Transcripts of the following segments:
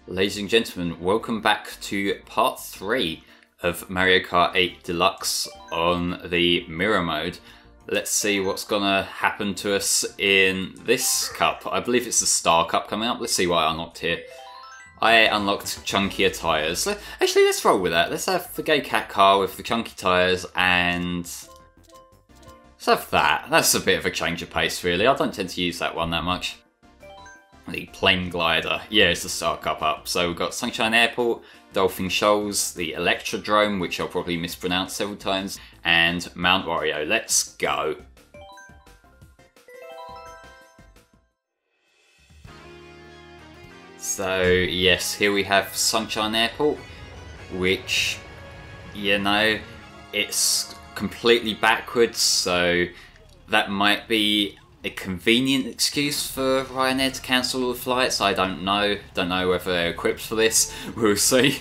Ladies and gentlemen, welcome back to part 3 of Mario Kart 8 Deluxe on the Mirror Mode. Let's see what's gonna happen to us in this cup. I believe it's the Star Cup coming up. Let's see what I unlocked here. I unlocked chunkier tyres. Actually, let's roll with that. Let's have the Gay Cat car with the chunky tyres and... let's have that. That's a bit of a change of pace, really. I don't tend to use that one that much. The Plane Glider. Yeah, it's the Star Cup up. So we've got Sunshine Airport, Dolphin Shoals, the Electro Dome, which I'll probably mispronounce several times, and Mount Wario. Let's go. So, yes, here we have Sunshine Airport, which, you know, it's completely backwards, so that might be a convenient excuse for Ryanair to cancel all the flights. I don't know. Don't know whether they're equipped for this. We'll see.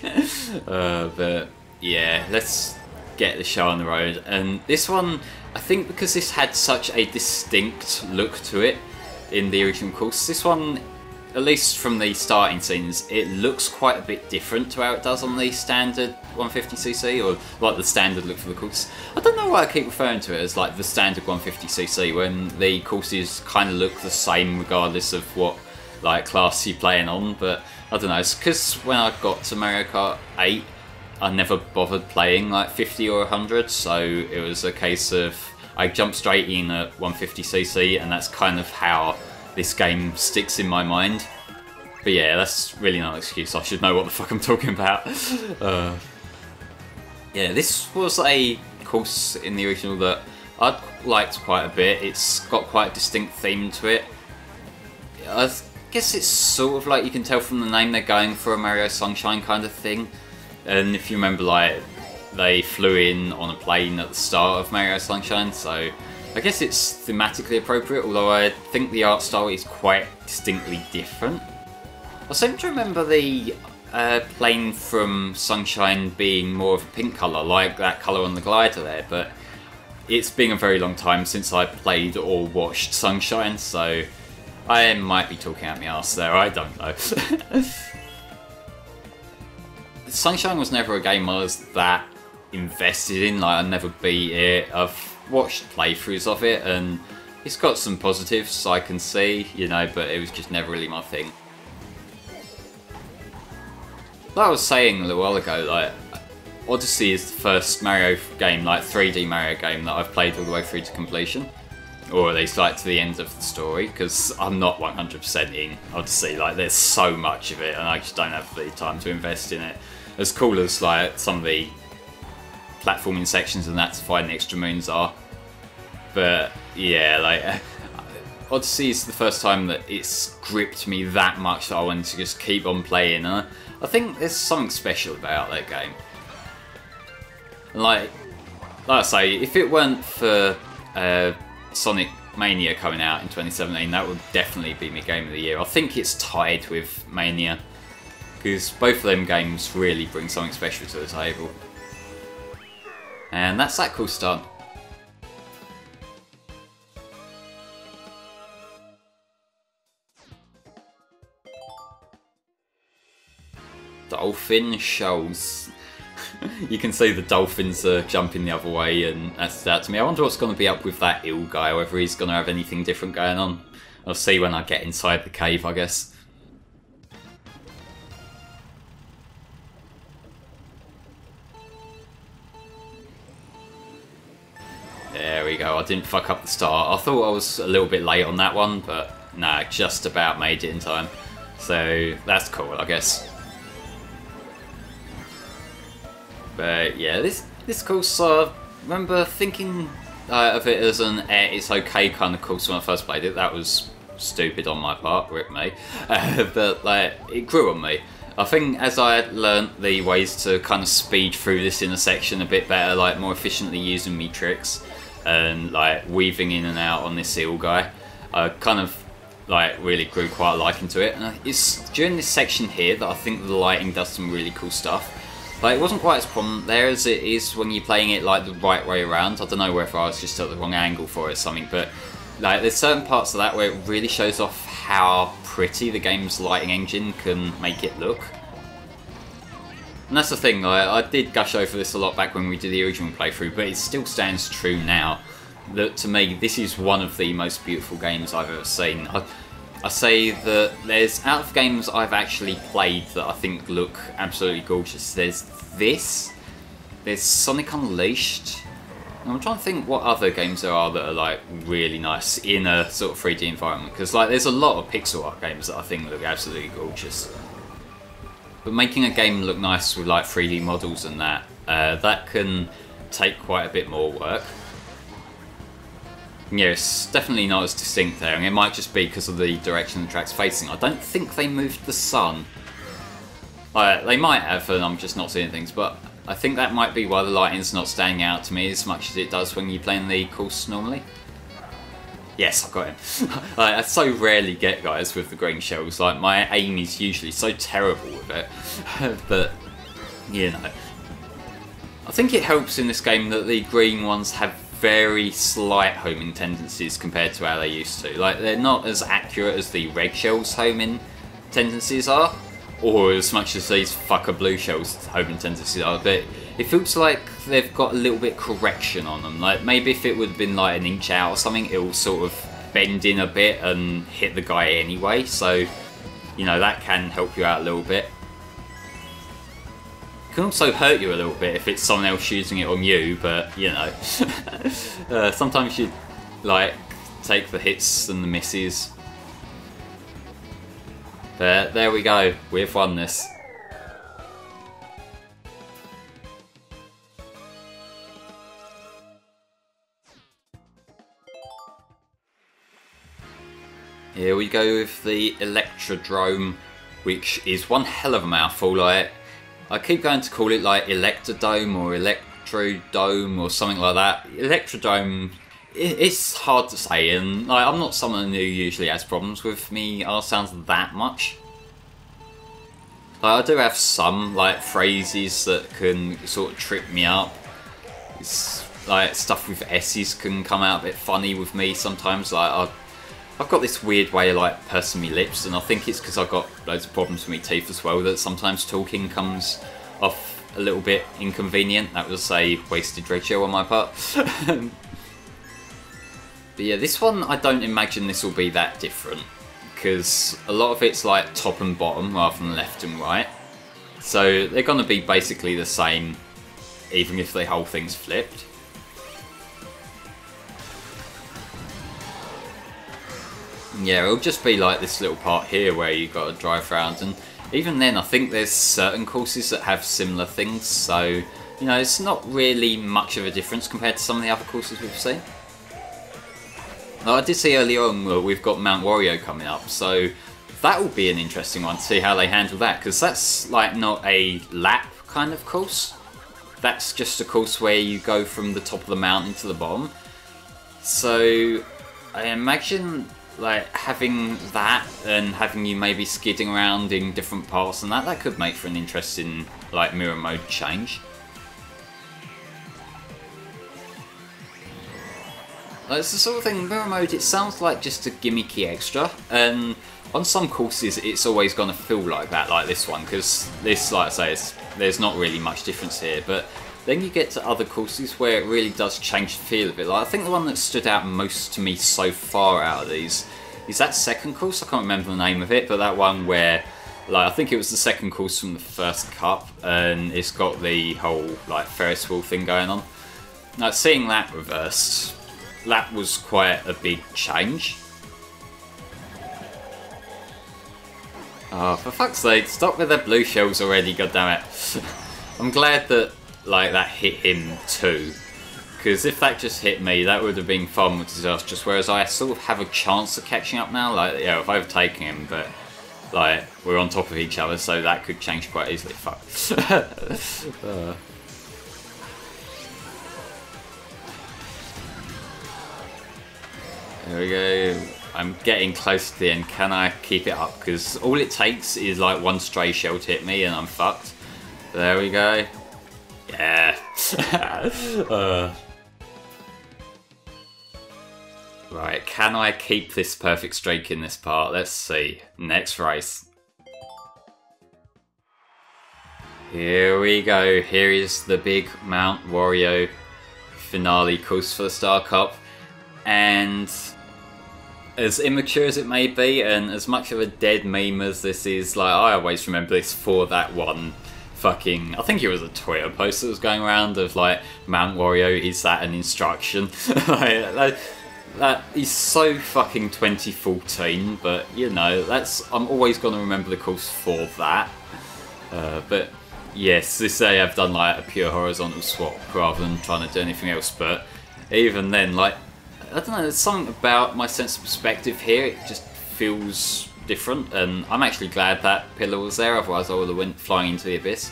But yeah, let's get the show on the road. And this one, I think because this had such a distinct look to it in the original course, this one, at least from the starting scenes, it looks quite a bit different to how it does on the standard 150cc, or like the standard look for the course. I don't know why I keep referring to it as like the standard 150cc when the courses kind of look the same regardless of what like class you're playing on, but I don't know, it's because when I got to Mario Kart 8 I never bothered playing like 50 or 100, so it was a case of I jumped straight in at 150cc, and that's kind of how this game sticks in my mind. But yeah, that's really not an excuse. I should know what the fuck I'm talking about. Yeah, this was a course in the original that I liked quite a bit. It's got quite a distinct theme to it. I guess it's sort of like, you can tell from the name, they're going for a Mario Sunshine kind of thing. And if you remember, like, they flew in on a plane at the start of Mario Sunshine, so I guess it's thematically appropriate, although I think the art style is quite distinctly different. I seem to remember the plane from Sunshine being more of a pink colour, like that colour on the glider there, but it's been a very long time since I played or watched Sunshine, so I might be talking out my arse there, I don't know. Sunshine was never a game I was that invested in, like I never beat it. I've watched playthroughs of it and it's got some positives I can see, you know, but it was just never really my thing. Like I was saying a little while ago, like Odyssey is the first Mario game, like 3D Mario game, that I've played all the way through to completion, or at least like to the end of the story, because I'm not 100% in Odyssey. Like there's so much of it and I just don't have the time to invest in it. As cool as like some of the platforming sections and that to find the extra moons are, but yeah, like Odyssey is the first time that it's gripped me that much that I wanted to just keep on playing. And I think there's something special about that game. And like I say, if it weren't for Sonic Mania coming out in 2017, that would definitely be my game of the year. I think it's tied with Mania, because both of them games really bring something special to the table. And that's that course done. Dolphin Shoals. You can see the dolphins are jumping the other way, and that's that to me. I wonder what's going to be up with that ill guy, whether he's going to have anything different going on. I'll see when I get inside the cave, I guess. There we go, I didn't fuck up the start. I thought I was a little bit late on that one, but nah, just about made it in time. So that's cool, I guess. But yeah, this course, I remember thinking of it as an it's okay kind of course when I first played it. That was stupid on my part, rip me. But like, it grew on me. I think as I learnt the ways to kind of speed through this inner section a bit better, like more efficiently using me tricks, and like weaving in and out on this eel guy, I kind of like really grew quite a liking to it. And it's during this section here that I think the lighting does some really cool stuff. Like, it wasn't quite as prominent there as it is when you're playing it like the right way around. I don't know whether I was just at the wrong angle for it or something, but like there's certain parts of that where it really shows off how pretty the game's lighting engine can make it look. And that's the thing, like, I did gush over this a lot back when we did the original playthrough, but it still stands true now. That to me, this is one of the most beautiful games I've ever seen. I say that there's, out of games I've actually played that I think look absolutely gorgeous, there's this, there's Sonic Unleashed, and I'm trying to think what other games there are that are like really nice in a sort of 3D environment, because like there's a lot of pixel art games that I think look absolutely gorgeous. But making a game look nice with like 3D models and that, that can take quite a bit more work. Yeah, it's definitely not as distinct there, and it might just be because of the direction the track's facing. I don't think they moved the sun. They might have, and I'm just not seeing things, but I think that might be why the lighting's not standing out to me as much as it does when you play in the course normally. Yes, I got him. I so rarely get guys with the green shells. Like, my aim is usually so terrible with it. But, you know. I think it helps in this game that the green ones have very slight homing tendencies compared to how they used to. Like, they're not as accurate as the red shells homing tendencies are, or as much as these fucker blue shells homing tendencies are, but it feels like they've got a little bit correction on them. Like, maybe if it would have been like an inch out or something, it will sort of bend in a bit and hit the guy anyway, so, you know, that can help you out a little bit. Can also hurt you a little bit if it's someone else shooting it on you, but you know, sometimes you like take the hits and the misses. But there we go, we've won this. Here we go with the Electro Dome, which is one hell of a mouthful. Like, I keep going to call it like Electro Dome or Electro Dome or something like that. Electro Dome, it's hard to say, and like, I'm not someone who usually has problems with me R sounds that much. Like, I do have some like phrases that can sort of trip me up. It's like stuff with S's can come out a bit funny with me sometimes. Like, I've got this weird way of like pursing my lips, and I think it's because I've got loads of problems with my teeth as well, that sometimes talking comes off a little bit inconvenient. That was a wasted ratio on my part. But yeah, this one, I don't imagine this will be that different, because a lot of it's like top and bottom rather than left and right. So they're going to be basically the same, even if the whole thing's flipped. Yeah, it'll just be like this little part here where you got to drive around, and even then I think there's certain courses that have similar things, so you know, it's not really much of a difference compared to some of the other courses we've seen. I did see earlier on that we've got Mount Wario coming up, so that will be an interesting one to see how they handle that, because that's like not a lap kind of course. That's just a course where you go from the top of the mountain to the bottom. So I imagine like having that and having you maybe skidding around in different parts and that could make for an interesting like mirror mode change. Like, it's the sort of thing, mirror mode, it sounds like just a gimmicky extra, and on some courses it's always going to feel like that, like this one, because this, like I say, there's not really much difference here, but then you get to other courses where it really does change the feel of it. Like, I think the one that stood out most to me so far out of these is that second course. I can't remember the name of it, but that one where, like, I think it was the second course from the first cup, and it's got the whole like Ferris wheel thing going on. Now, seeing that reversed, that was quite a big change. Oh, for fuck's sake, stop with the blue shells already, goddammit. I'm glad that like that hit him too, because if that just hit me, that would have been far more disastrous, whereas I sort of have a chance of catching up now. Like, yeah, I've overtaken him, but like, we're on top of each other, so that could change quite easily. Fuck. There we go. I'm getting close to the end. Can I keep it up? Because all it takes is like one stray shell to hit me and I'm fucked. There we go. Yeah. Right, can I keep this perfect streak in this part? Let's see. Next race. Here we go. Here is the big Mount Wario finale course for the Star Cup. And as immature as it may be, and as much of a dead meme as this is, like, I always remember this for that one fucking, I think it was a Twitter post that was going around of like, Mount Wario, is that an instruction? That is so fucking 2014, but you know, I'm always going to remember the course for that. But yes, this day I've done like a pure horizontal swap rather than trying to do anything else, but even then, like, I don't know, there's something about my sense of perspective here, it just feels different, and I'm actually glad that pillar was there, otherwise I would have went flying into the abyss.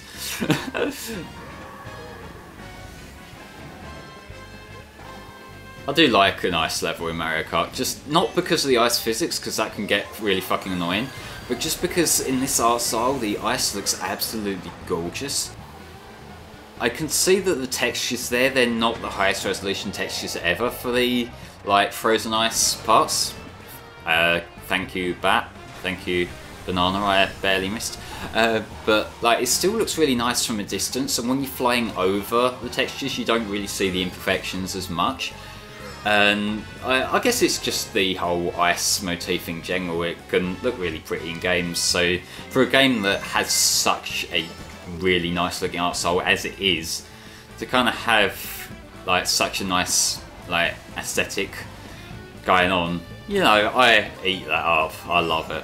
I do like an ice level in Mario Kart, just not because of the ice physics, because that can get really fucking annoying, but just because in this art style the ice looks absolutely gorgeous. I can see that the textures there, they're not the highest resolution textures ever for the like frozen ice parts. Thank you, Bat. Thank you, Banana. I barely missed. But like, it still looks really nice from a distance, and when you're flying over the textures, you don't really see the imperfections as much. And I guess it's just the whole ice motif in general. It can look really pretty in games. So for a game that has such a really nice looking art style as it is, to kind of have like such a nice like aesthetic going on, you know, I eat that up. I love it.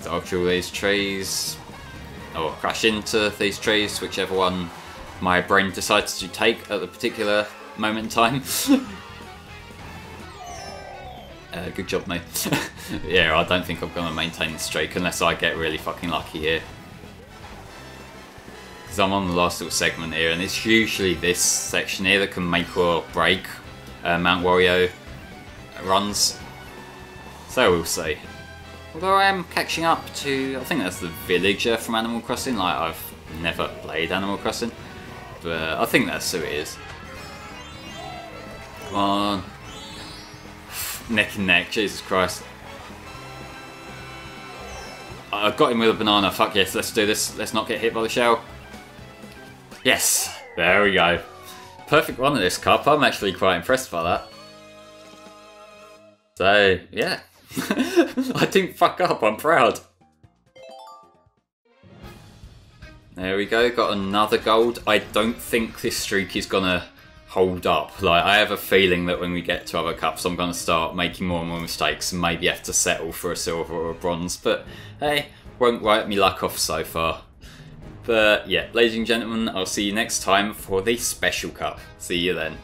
Dodge all these trees, or crash into these trees, whichever one my brain decides to take at the particular moment in time. Good job, mate. Yeah, I don't think I'm going to maintain this streak unless I get really fucking lucky here. Because I'm on the last little segment here, and it's usually this section here that can make or break Mount Wario runs. So we'll see. Although I am catching up to, I think that's the villager from Animal Crossing. Like, I've never played Animal Crossing, but I think that's who it is. Come on. Neck and neck, Jesus Christ. I've got him with a banana, fuck yes, let's do this. Let's not get hit by the shell. Yes, there we go. Perfect run of this cup, I'm actually quite impressed by that. So, yeah. I didn't fuck up, I'm proud. There we go, got another gold. I don't think this streak is gonna hold up. Like, I have a feeling that when we get to other cups I'm gonna start making more and more mistakes and maybe have to settle for a silver or a bronze, but hey, won't write me luck off so far. But yeah, ladies and gentlemen, I'll see you next time for the special cup. See you then.